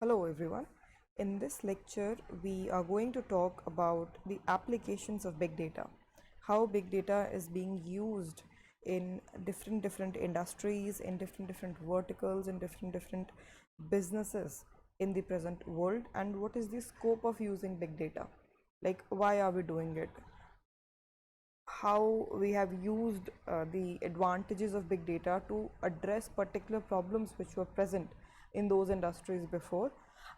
Hello everyone. In this lecture, we are going to talk about the applications of big data, how big data is being used in different industries, in different verticals, in different businesses in the present world, and what is the scope of using big data? Like, why are we doing it? How we have used the advantages of big data to address particular problems which were present in those industries before,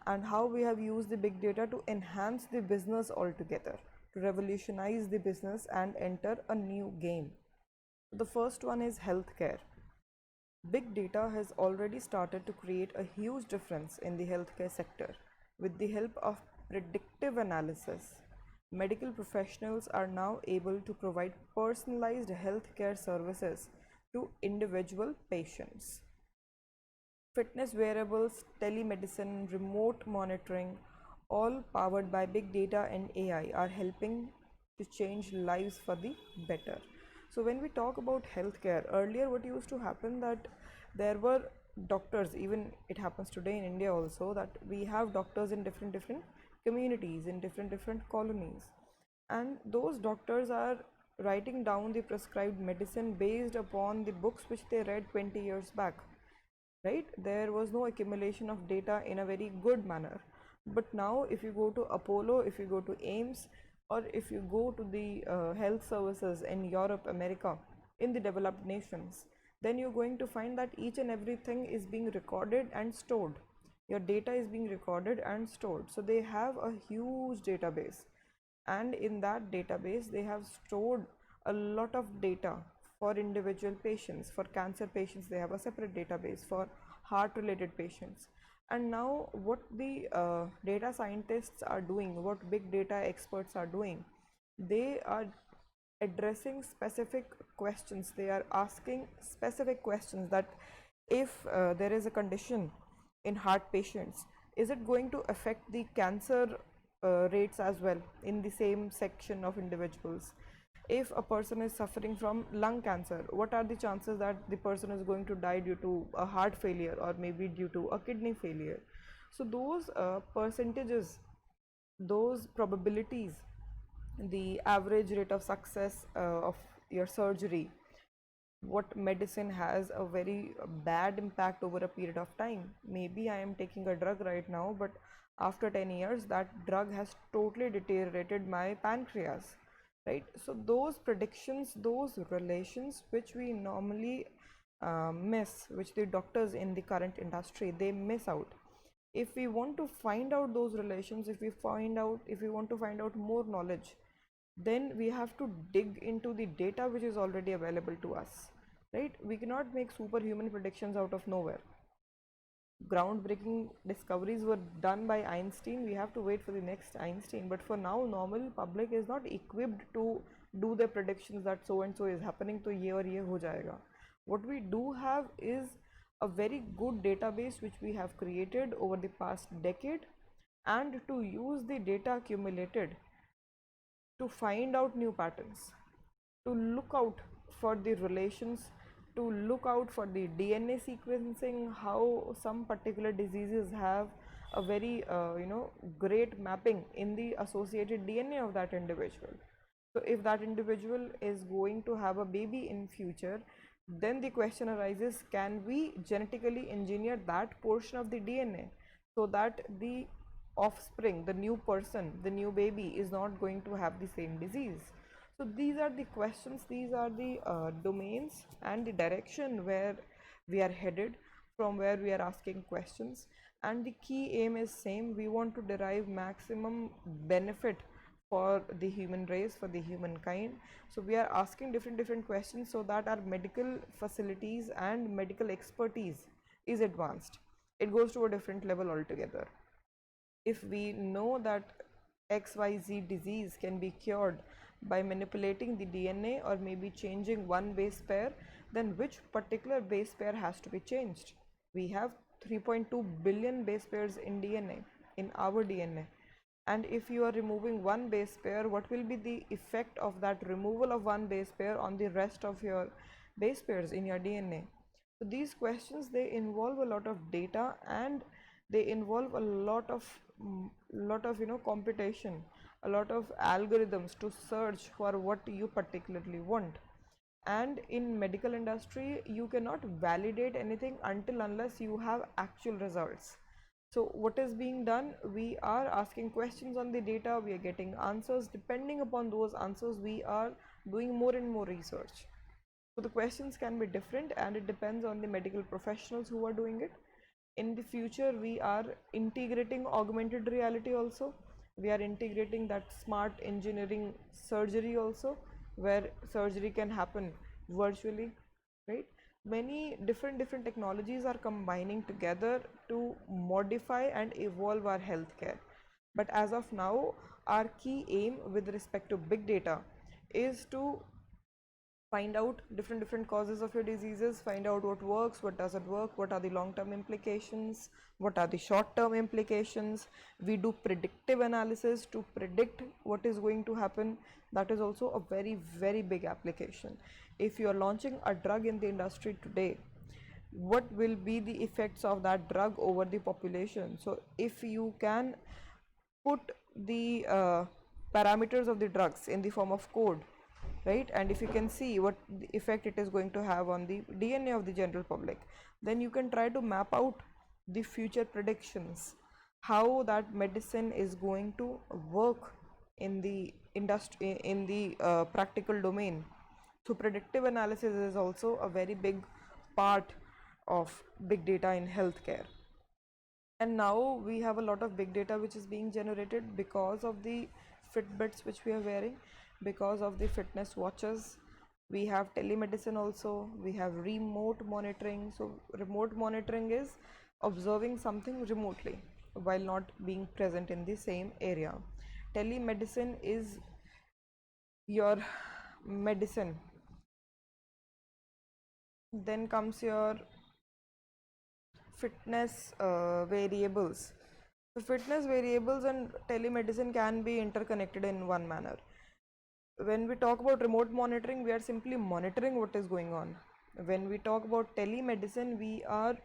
and how we have used the big data to enhance the business altogether, to revolutionize the business and enter a new game. The first one is healthcare. Big data has already started to create a huge difference in the healthcare sector. With the help of predictive analysis, medical professionals are now able to provide personalized healthcare services to individual patients. Fitness wearables, telemedicine, remote monitoring, all powered by big data and AI, are helping to change lives for the better. So when we talk about healthcare, earlier what used to happen that there were doctors, even it happens today in India also, that we have doctors in different communities, in different colonies, and those doctors are writing down the prescribed medicine based upon the books which they read 20 years back, right? There was no accumulation of data in a very good manner. But now if you go to Apollo, if you go to AIMS, or if you go to the health services in Europe, America, in the developed nations, then you're going to find that each and everything is being recorded and stored. Your data is being recorded and stored, so they have a huge database, and in that database they have stored a lot of data for individual patients. For cancer patients they have a separate database, for heart related patients. And now what the data scientists are doing, what big data experts are doing, they are addressing specific questions. They are asking specific questions that if there is a condition in heart patients, is it going to affect the cancer rates as well in the same section of individuals? If a person is suffering from lung cancer, what are the chances that the person is going to die due to a heart failure or maybe due to a kidney failure? So those percentages, those probabilities, the average rate of success of your surgery, what medicine has a very bad impact over a period of time. Maybe I am taking a drug right now, but after 10 years that drug has totally deteriorated my pancreas, right? So those predictions, those relations which we normally miss, which the doctors in the current industry they miss out. If we want to find out those relations, if we want to find out more knowledge, then we have to dig into the data which is already available to us, right? We cannot make superhuman predictions out of nowhere. Groundbreaking discoveries were done by Einstein. We have to wait for the next Einstein, but for now normal public is not equipped to do the predictions that so and so is happening to ye aur ye ho jayega. What we do have is a very good database which we have created over the past decade, and to use the data accumulated to find out new patterns, to look out for the relations, to look out for the DNA sequencing, how some particular diseases have a very great mapping in the associated DNA of that individual. So if that individual is going to have a baby in future, then the question arises, can we genetically engineer that portion of the DNA so that the offspring, the new person, the new baby is not going to have the same disease? So these are the questions, these are the domains and the direction where we are headed, from where we are asking questions. And the key aim is same: we want to derive maximum benefit for the human race, for the humankind. So we are asking different questions so that our medical facilities and medical expertise is advanced. It goes to a different level altogether. If we know that XYZ disease can be cured by manipulating the DNA or maybe changing one base pair, then which particular base pair has to be changed? We have 3.2 billion base pairs in DNA, in our DNA. And if you are removing one base pair, what will be the effect of that removal of one base pair on the rest of your base pairs in your DNA? So these questions, they involve a lot of data, and they involve a lot of computation, a lot of algorithms to search for what you particularly want. And in medical industry you cannot validate anything until unless you have actual results. So what is being done, we are asking questions on the data, we are getting answers. Depending upon those answers, we are doing more and more research. So the questions can be different, and it depends on the medical professionals who are doing it. In the future we are integrating augmented reality also. We are integrating that smart engineering surgery also, where surgery can happen virtually, right? Many different technologies are combining together to modify and evolve our healthcare. But as of now, our key aim with respect to big data is to find out different causes of your diseases, find out what works, what doesn't work, what are the long term implications, what are the short term implications. We do predictive analysis to predict what is going to happen. That is also a very big application. If you are launching a drug in the industry today, what will be the effects of that drug over the population? So if you can put the parameters of the drugs in the form of code, right, and if you can see what the effect it is going to have on the DNA of the general public, then you can try to map out the future predictions, how that medicine is going to work in the industry, in the practical domain. So predictive analysis is also a very big part of big data in healthcare. And now we have a lot of big data which is being generated because of the Fitbits which we are wearing, because of the fitness watches. We have telemedicine also, we have remote monitoring. So remote monitoring is observing something remotely while not being present in the same area. Telemedicine is your medicine. Then comes your fitness variables. So fitness variables and telemedicine can be interconnected in one manner. When we talk about remote monitoring, we are simply monitoring what is going on. When we talk about telemedicine, we are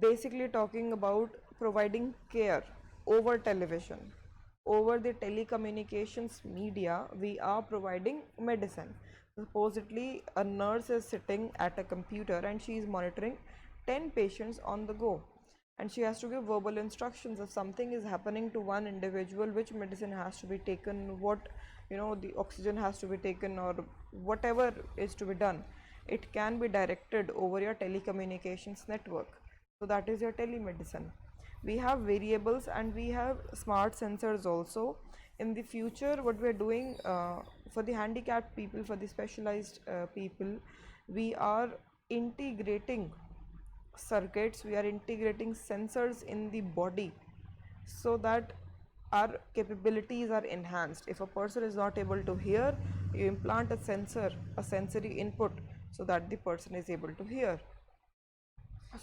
basically talking about providing care over television. Over the telecommunications media, we are providing medicine. Supposedly, a nurse is sitting at a computer and she is monitoring 10 patients on the go, and she has to give verbal instructions if something is happening to one individual, which medicine has to be taken, what the oxygen has to be taken, or whatever is to be done. It can be directed over your telecommunications network. So that is your telemedicine. We have variables and we have smart sensors also. In the future, what we are doing for the handicapped people, for the specialized people, we are integrating circuits, we are integrating sensors in the body, so that our capabilities are enhanced. If a person is not able to hear, you implant a sensor, a sensory input, so that the person is able to hear.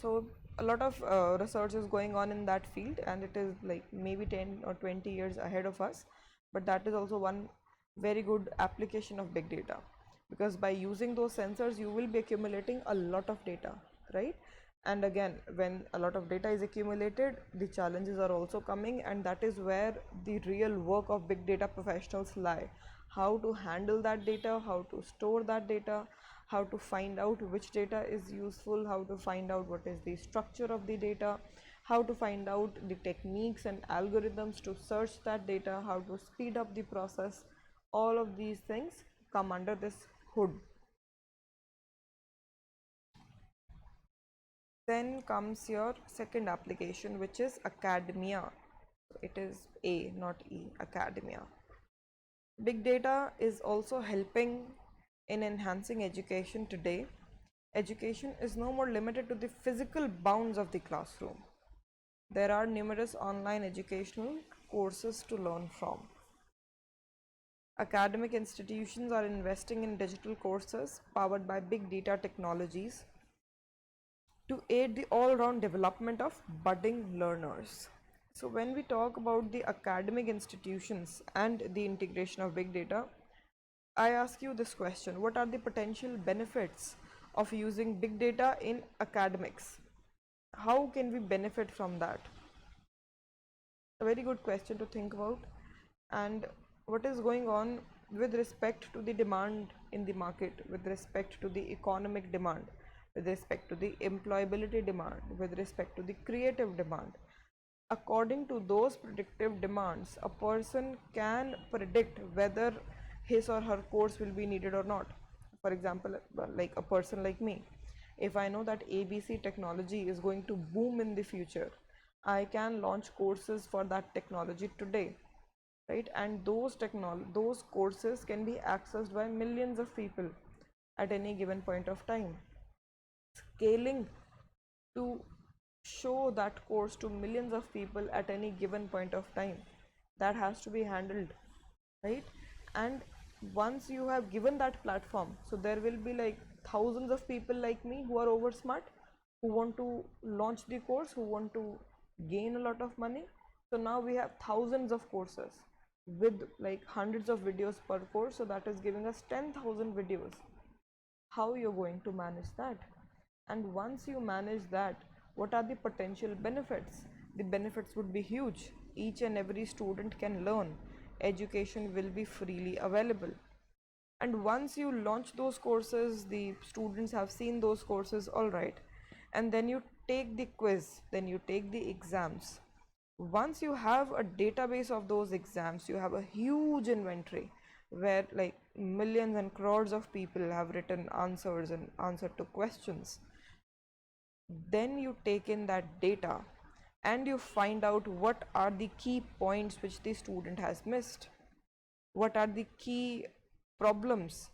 So a lot of research is going on in that field, and it is like maybe 10 or 20 years ahead of us. But that is also one very good application of big data, because by using those sensors you will be accumulating a lot of data, right? And again, when a lot of data is accumulated, the challenges are also coming, and that is where the real work of big data professionals lie. How to handle that data, how to store that data, how to find out which data is useful, how to find out what is the structure of the data, how to find out the techniques and algorithms to search that data, how to speed up the process. All of these things come under this hood. Then comes your second application, which is academia. It is A, not E, academia. Big data is also helping in enhancing education today. Education is no more limited to the physical bounds of the classroom. There are numerous online educational courses to learn from. Academic institutions are investing in digital courses powered by big data technologies to aid the all-round development of budding learners. So when we talk about the academic institutions and the integration of big data, I ask you this question: what are the potential benefits of using big data in academics? how can we benefit from that? A very good question to think about. And what is going on with respect to the demand in the market, with respect to the economic demand, with respect to the employability demand, with respect to the creative demand? According to those predictive demands, a person can predict whether his or her course will be needed or not. For example, like a person like me, if I know that ABC technology is going to boom in the future, I can launch courses for that technology today, right? And those courses can be accessed by millions of people at any given point of time. Scaling to show that course to millions of people at any given point of time, that has to be handled, right? And once you have given that platform, so there will be like thousands of people like me who are over smart, who want to launch the course, who want to gain a lot of money. So now we have thousands of courses with like hundreds of videos per course, so that is giving us 10,000 videos. How you're going to manage that? And once you manage that, what are the potential benefits? The benefits would be huge. Each and every student can learn. Education will be freely available. And once you launch those courses, the students have seen those courses, all right. And then you take the quiz, then you take the exams. Once you have a database of those exams, you have a huge inventory where like millions and crores of people have written answers and answered to questions. Then you take in that data and you find out what are the key points which the student has missed, what are the key problems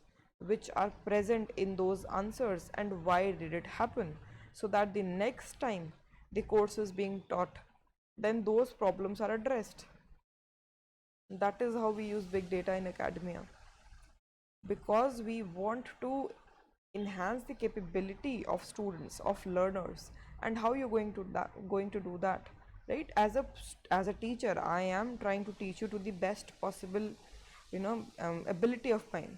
which are present in those answers, and why did it happen, so that the next time the course is being taught, then those problems are addressed. That is how we use big data in academia, because we want to enhance the capability of students, of learners. And how you're going to do that, right? As a teacher, I am trying to teach you to the best possible, ability of mine.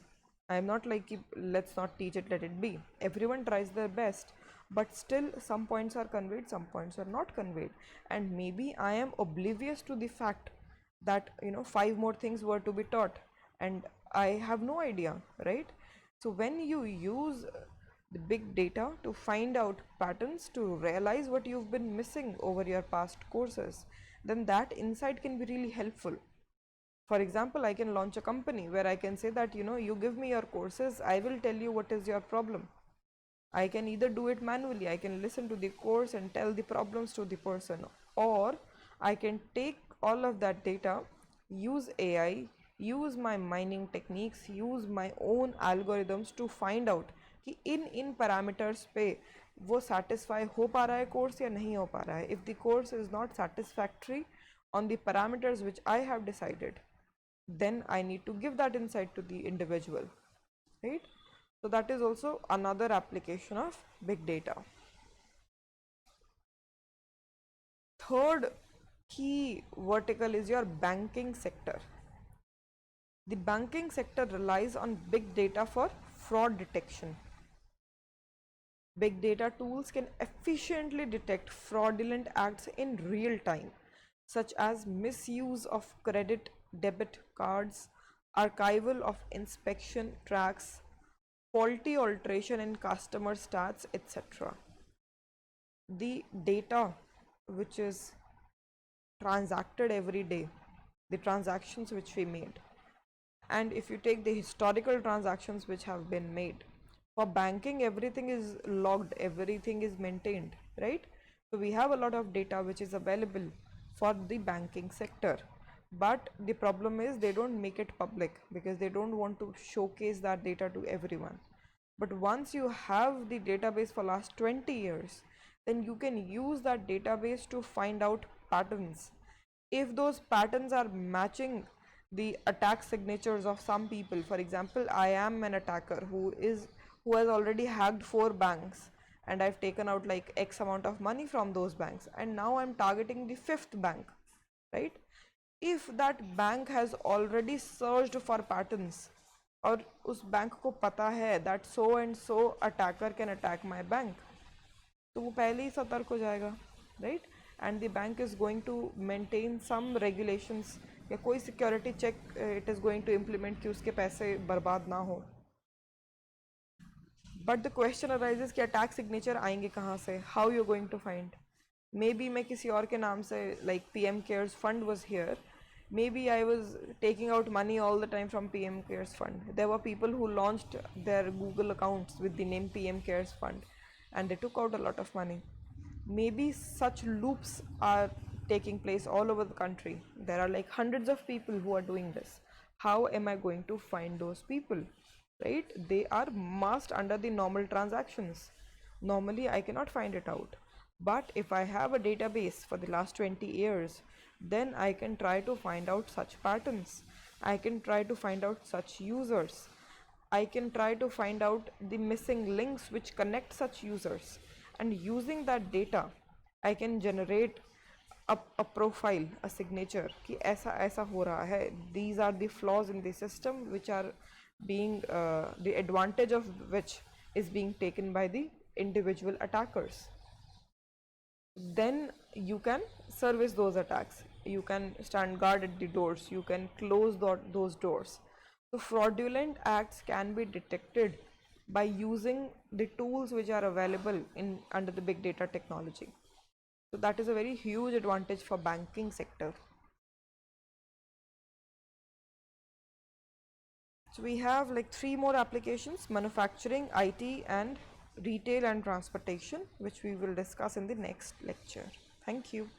I'm not like, let's not teach it, let it be. Everyone tries their best, but still some points are conveyed, some points are not conveyed. And maybe I am oblivious to the fact that five more things were to be taught, and I have no idea, right? So when you use the big data to find out patterns, to realize what you've been missing over your past courses, then that insight can be really helpful. For example, I can launch a company where I can say that, you give me your courses, I will tell you what is your problem. I can either do it manually, I can listen to the course and tell the problems to the person, or I can take all of that data, use AI, use my mining techniques, use my own algorithms to find out कि इन parameters पे वो satisfy हो पा रहा है course या नहीं हो पा रहा है. If the course is not satisfactory on the parameters which I have decided, then I need to give that insight to the individual, right? So that is also another application of big data. Third key vertical is your banking sector. The banking sector relies on big data for fraud detection. Big data tools can efficiently detect fraudulent acts in real time, such as misuse of credit debit cards, archival of inspection tracks, faulty alteration in customer stats, etc. The data which is transacted every day, the transactions which we made, and if you take the historical transactions which have been made, for banking everything is logged, everything is maintained, right? So we have a lot of data which is available for the banking sector, but the problem is they don't make it public because they don't want to showcase that data to everyone. But once you have the database for last 20 years, then you can use that database to find out patterns. If those patterns are matching the attack signatures of some people, for example, I am an attacker who has already hacked 4 banks, and I've taken out like X amount of money from those banks, and now I'm targeting the fifth bank, right? If that bank has already searched for patterns, और उस bank को पता है that so and so attacker can attack my bank, तो वो पहले ही सतर्क हो जाएगा, right. And the bank is going to maintain some regulations या कोई security check it is going to implement कि उसके पैसे बर्बाद ना हो. बट द क्वेश्चन अराइजेस कि अटैक सिग्नेचर आएंगे कहाँ से, how you going to find. Maybe मैं किसी और के नाम से, like PM cares fund was here, maybe I was taking out money all the time from PM Cares Fund. There were people who launched their Google accounts with the name PM Cares Fund and they took out a lot of money. Maybe such loops are taking place all over the country. There are like hundreds of people who are doing this. How am I going to find those people? Right? They are masked under the normal transactions. Normally, I cannot find it out. But if I have a database for the last 20 years, then I can try to find out such patterns. I can try to find out such users. I can try to find out the missing links which connect such users. And using that data, I can generate a profile, a signature कि ऐसा ऐसा हो रहा है. These are the flaws in the system which are being the advantage of which is being taken by the individual attackers. Then you can service those attacks. You can stand guard at the doors. You can close those doors. So fraudulent acts can be detected by using the tools which are available in under the big data technology. So that is a very huge advantage for banking sector. So we have like 3 more applications: manufacturing, IT, and retail and transportation, which we will discuss in the next lecture. Thank you.